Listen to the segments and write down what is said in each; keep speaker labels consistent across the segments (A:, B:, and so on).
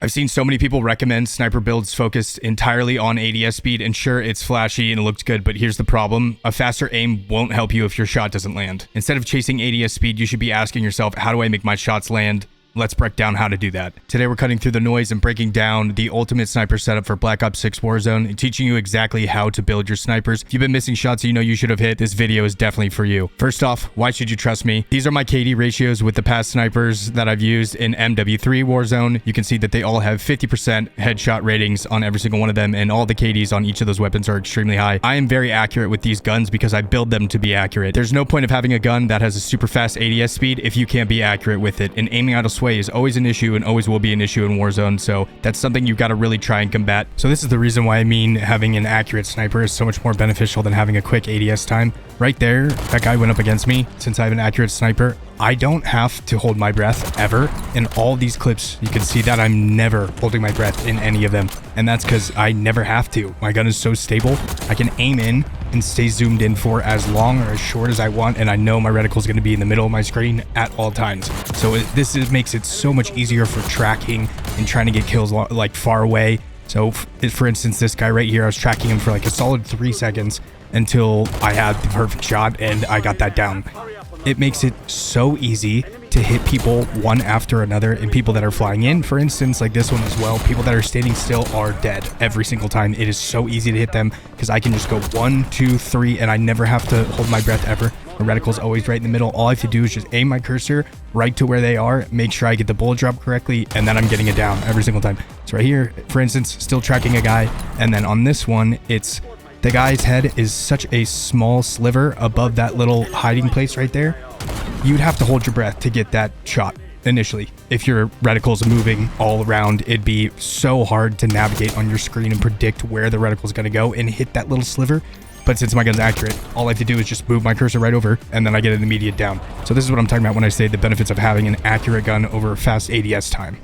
A: I've seen so many people recommend sniper builds focused entirely on ADS speed, and sure, it's flashy and it looks good, but here's the problem. A faster aim won't help you if your shot doesn't land. Instead of chasing ADS speed, you should be asking yourself, how do I make my shots land? Let's break down how to do that. Today we're cutting through the noise and breaking down the ultimate sniper setup for Black Ops 6 Warzone and teaching you exactly how to build your snipers. If you've been missing shots you know you should have hit, this video is definitely for you. First off, why should you trust me? These are my KD ratios with the past snipers that I've used in MW3 Warzone. You can see that they all have 50% headshot ratings on every single one of them, and all the KDs on each of those weapons are extremely high. I am very accurate with these guns because I build them to be accurate. There's no point of having a gun that has a super fast ADS speed if you can't be accurate with it, and aiming idle sway is always an issue and always will be an issue in Warzone, so that's something you've got to really try and combat. So this is the reason why I mean having an accurate sniper is so much more beneficial than having a quick ADS time. Right there, that guy went up against me. Since I have an accurate sniper, I don't have to hold my breath ever. In all these clips, you can see that I'm never holding my breath in any of them, and that's because I never have to. My gun is so stable, I can aim in and stay zoomed in for as long or as short as I want, and I know my reticle is going to be in the middle of my screen at all times. So this makes it so much easier for tracking and trying to get kills like far away. So for instance, this guy right here, I was tracking him for like a solid 3 seconds until I had the perfect shot and I got that down. It makes it so easy to hit people one after another, and people that are flying in, for instance, like this one as well. People that are standing still are dead every single time. It is so easy to hit them because I can just go 1, 2, 3, and I never have to hold my breath ever. The reticle's always right in the middle. All I have to do is just aim my cursor right to where they are, make sure I get the bullet drop correctly, and then I'm getting it down every single time. So right here, for instance, still tracking a guy, and then on this one, it's the guy's head is such a small sliver above that little hiding place right there. You'd have to hold your breath to get that shot initially. If your reticle's moving all around, it'd be so hard to navigate on your screen and predict where the reticle's going to go and hit that little sliver. But since my gun's accurate, all I have to do is just move my cursor right over, and then I get an immediate down. So this is what I'm talking about when I say the benefits of having an accurate gun over fast ADS time.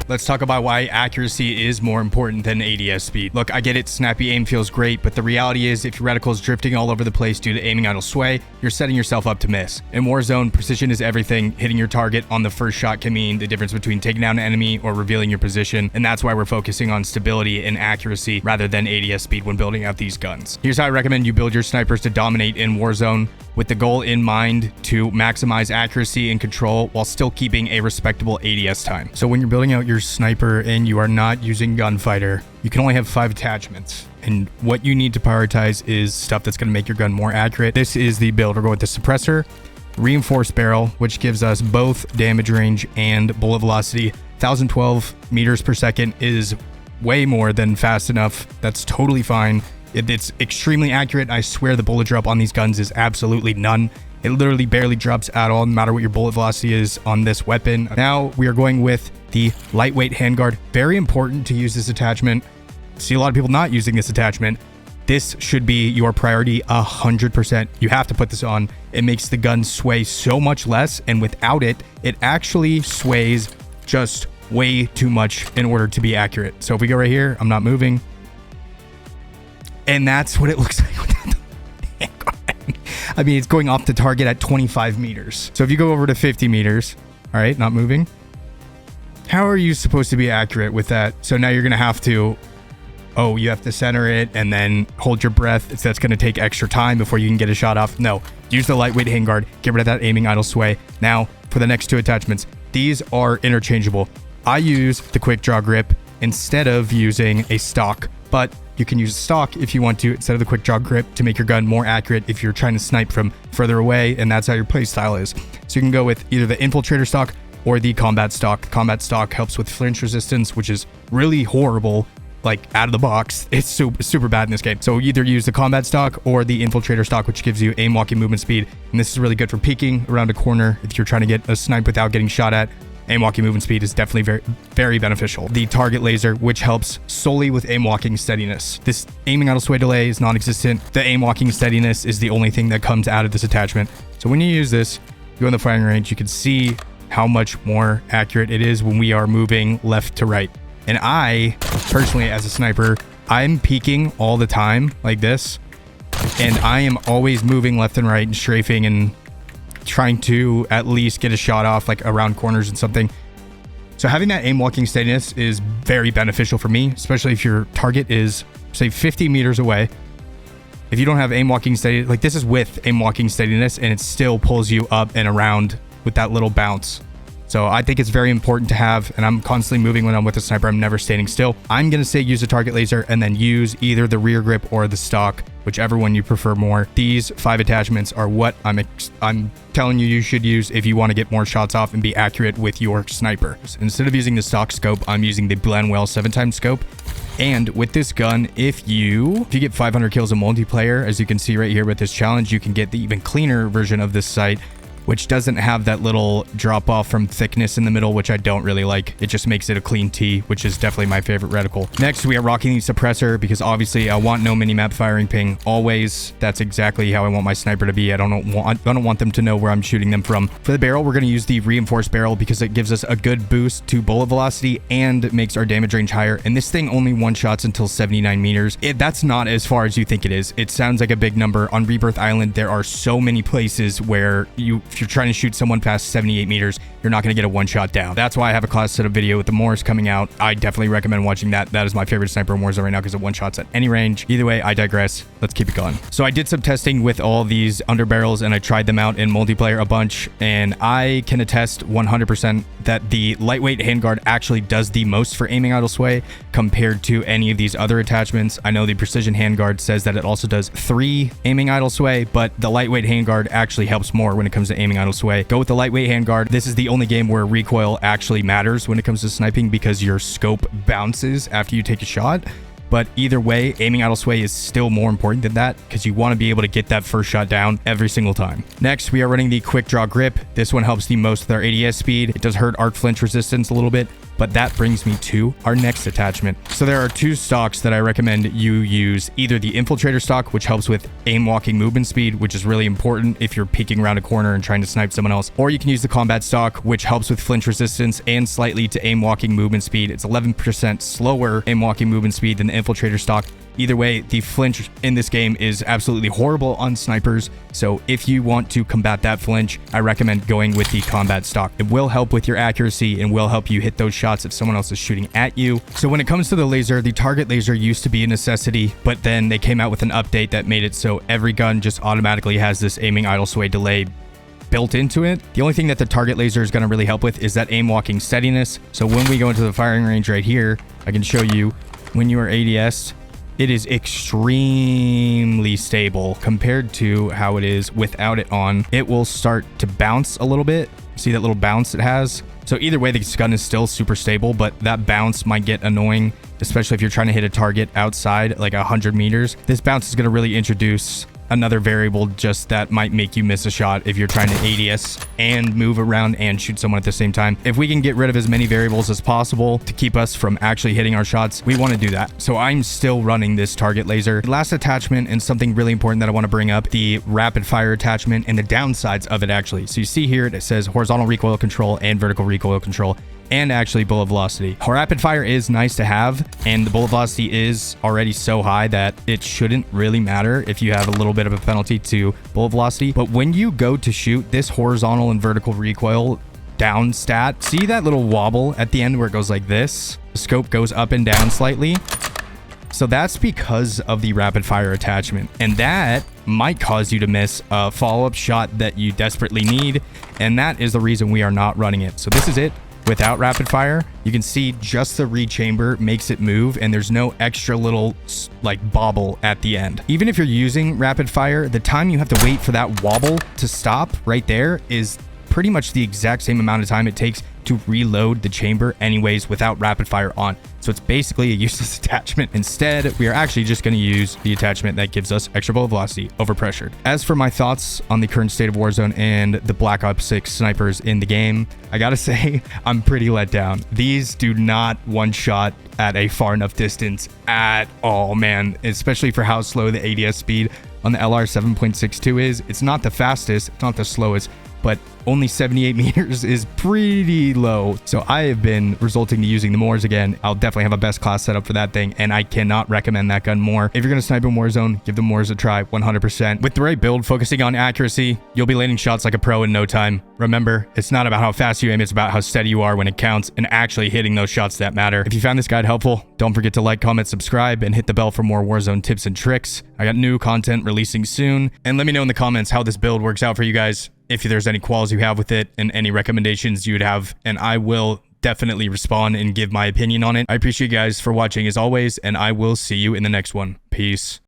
A: Let's talk about why accuracy is more important than ADS speed. Look, I get it, snappy aim feels great, but the reality is if your reticle is drifting all over the place due to aiming idle sway, you're setting yourself up to miss. In Warzone, precision is everything. Hitting your target on the first shot can mean the difference between taking down an enemy or revealing your position, and that's why we're focusing on stability and accuracy rather than ADS speed when building out these guns. Here's how I recommend you build your snipers to dominate in Warzone, with the goal in mind to maximize accuracy and control while still keeping a respectable ADS time. So when you're building out your sniper and you are not using Gunfighter, you can only have 5 attachments. And what you need to prioritize is stuff that's going to make your gun more accurate. This is the build. We're going with the suppressor, reinforced barrel, which gives us both damage range and bullet velocity. 1012 meters per second is way more than fast enough. That's totally fine. It's extremely accurate. I swear the bullet drop on these guns is absolutely none. It literally barely drops at all, no matter what your bullet velocity is on this weapon. Now we are going with the lightweight handguard. Very important to use this attachment. See a lot of people not using this attachment. This should be your priority 100%. You have to put this on. It makes the gun sway so much less, and without it, it actually sways just way too much in order to be accurate. So if we go right here, I'm not moving. And that's what it looks like without the handguard. I mean, it's going off the target at 25 meters. So if you go over to 50 meters, all right, not moving. How are you supposed to be accurate with that? So now you're going to have to, you have to center it and then hold your breath. That's going to take extra time before you can get a shot off. No, use the lightweight handguard. Get rid of that aiming idle sway. Now, for the next 2 attachments, these are interchangeable. I use the quick draw grip instead of using a stock, but you can use a stock if you want to instead of the quick draw grip to make your gun more accurate if you're trying to snipe from further away, and that's how your play style is. So you can go with either the infiltrator stock or the combat stock. The combat stock helps with flinch resistance, which is really horrible, like out of the box. It's super bad in this game. So either use the combat stock or the infiltrator stock, which gives you aim walking movement speed. And this is really good for peeking around a corner if you're trying to get a snipe without getting shot at. Aim walking movement speed is definitely very, very beneficial. The target laser, which helps solely with aim walking steadiness. This aiming idle sway delay is non-existent. The aim walking steadiness is the only thing that comes out of this attachment. So when you use this, you go in the firing range, you can see how much more accurate it is when we are moving left to right. And I, personally, as a sniper, I'm peeking all the time like this. And I am always moving left and right and strafing and trying to at least get a shot off like around corners and something. So having that aim walking steadiness is very beneficial for me, especially if your target is, say, 50 meters away. If you don't have aim walking steadiness, like this is with aim walking steadiness, and it still pulls you up and around with that little bounce. So I think it's very important to have, and I'm constantly moving when I'm with a sniper. I'm never standing still. I'm going to say use a target laser and then use either the rear grip or the stock, whichever one you prefer more. These 5 attachments are what I'm telling you should use if you want to get more shots off and be accurate with your sniper. Instead of using the stock scope, I'm using the Blendwell 7x scope. And with this gun, if you get 500 kills in multiplayer, as you can see right here with this challenge, you can get the even cleaner version of this sight, which doesn't have that little drop off from thickness in the middle, which I don't really like. It just makes it a clean T, which is definitely my favorite reticle. Next, we are rocking the suppressor because obviously I want no minimap firing ping always. That's exactly how I want my sniper to be. I don't want them to know where I'm shooting them from. For the barrel, we're going to use the reinforced barrel because it gives us a good boost to bullet velocity and makes our damage range higher. And this thing only one-shots until 79 meters. That's not as far as you think it is. It sounds like a big number. On Rebirth Island, there are so many places where if you're trying to shoot someone past 78 meters, you're not going to get a one-shot down. That's why I have a class setup video with the Morris coming out. I definitely recommend watching that. That is my favorite sniper in Warzone right now because it one-shots at any range. Either way, I digress. Let's keep it going. So I did some testing with all these underbarrels and I tried them out in multiplayer a bunch, and I can attest 100% that the lightweight handguard actually does the most for aiming idle sway compared to any of these other attachments. I know the precision handguard says that it also does 3 aiming idle sway, but the lightweight handguard actually helps more when it comes to aiming idle sway. Go with the lightweight handguard. This is the only game where recoil actually matters when it comes to sniping because your scope bounces after you take a shot. But either way, aiming idle sway is still more important than that because you want to be able to get that first shot down every single time. Next, we are running the quick draw grip. This one helps the most with our ADS speed. It does hurt arc flinch resistance a little bit, but that brings me to our next attachment. So there are 2 stocks that I recommend you use. Either the infiltrator stock, which helps with aim walking movement speed, which is really important if you're peeking around a corner and trying to snipe someone else, or you can use the combat stock, which helps with flinch resistance and slightly to aim walking movement speed. It's 11% slower aim walking movement speed than the infiltrator stock. Either way, the flinch in this game is absolutely horrible on snipers. So if you want to combat that flinch, I recommend going with the combat stock. It will help with your accuracy and will help you hit those shots if someone else is shooting at you. So when it comes to the laser, the target laser used to be a necessity, but then they came out with an update that made it so every gun just automatically has this aiming idle sway delay built into it. The only thing that the target laser is going to really help with is that aim walking steadiness. So when we go into the firing range right here, I can show you when you are ADS, it is extremely stable compared to how it is without it on. It will start to bounce a little bit. See that little bounce it has? So either way, this gun is still super stable, but that bounce might get annoying, especially if you're trying to hit a target outside like 100 meters. This bounce is going to really introduce another variable just that might make you miss a shot if you're trying to ADS and move around and shoot someone at the same time. If we can get rid of as many variables as possible to keep us from actually hitting our shots, we want to do that. So I'm still running this target laser. Last attachment, and something really important that I want to bring up, the rapid fire attachment and the downsides of it actually. So you see here, it says horizontal recoil control and vertical recoil control, and actually bullet velocity. Rapid fire is nice to have, and the bullet velocity is already so high that it shouldn't really matter if you have a little bit of a penalty to bullet velocity. But when you go to shoot, this horizontal and vertical recoil down stat, see that little wobble at the end where it goes like this? The scope goes up and down slightly. So that's because of the rapid fire attachment, and that might cause you to miss a follow-up shot that you desperately need, and that is the reason we are not running it. So this is it. Without rapid fire, you can see just the rechamber makes it move, and there's no extra little like bobble at the end. Even if you're using rapid fire, the time you have to wait for that wobble to stop right there is pretty much the exact same amount of time it takes to reload the chamber anyways without rapid fire on. So it's basically a useless attachment. Instead, we are actually just going to use the attachment that gives us extra bullet velocity overpressured. As for my thoughts on the current state of Warzone and the Black Ops 6 snipers in the game, I gotta say, I'm pretty let down. These do not one-shot at a far enough distance at all, man, especially for how slow the ADS speed on the LR 7.62 is. It's not the fastest, it's not the slowest, but only 78 meters is pretty low. So I have been resorting to using the Moors again. I'll definitely have a best class setup for that thing, and I cannot recommend that gun more. If you're gonna snipe in Warzone, give the Moors a try 100%. With the right build, focusing on accuracy, you'll be landing shots like a pro in no time. Remember, it's not about how fast you aim, it's about how steady you are when it counts and actually hitting those shots that matter. If you found this guide helpful, don't forget to like, comment, subscribe, and hit the bell for more Warzone tips and tricks. I got new content releasing soon, and let me know in the comments how this build works out for you guys, if there's any quals you have with it and any recommendations you'd have, and I will definitely respond and give my opinion on it. I appreciate you guys for watching as always, and I will see you in the next one. Peace.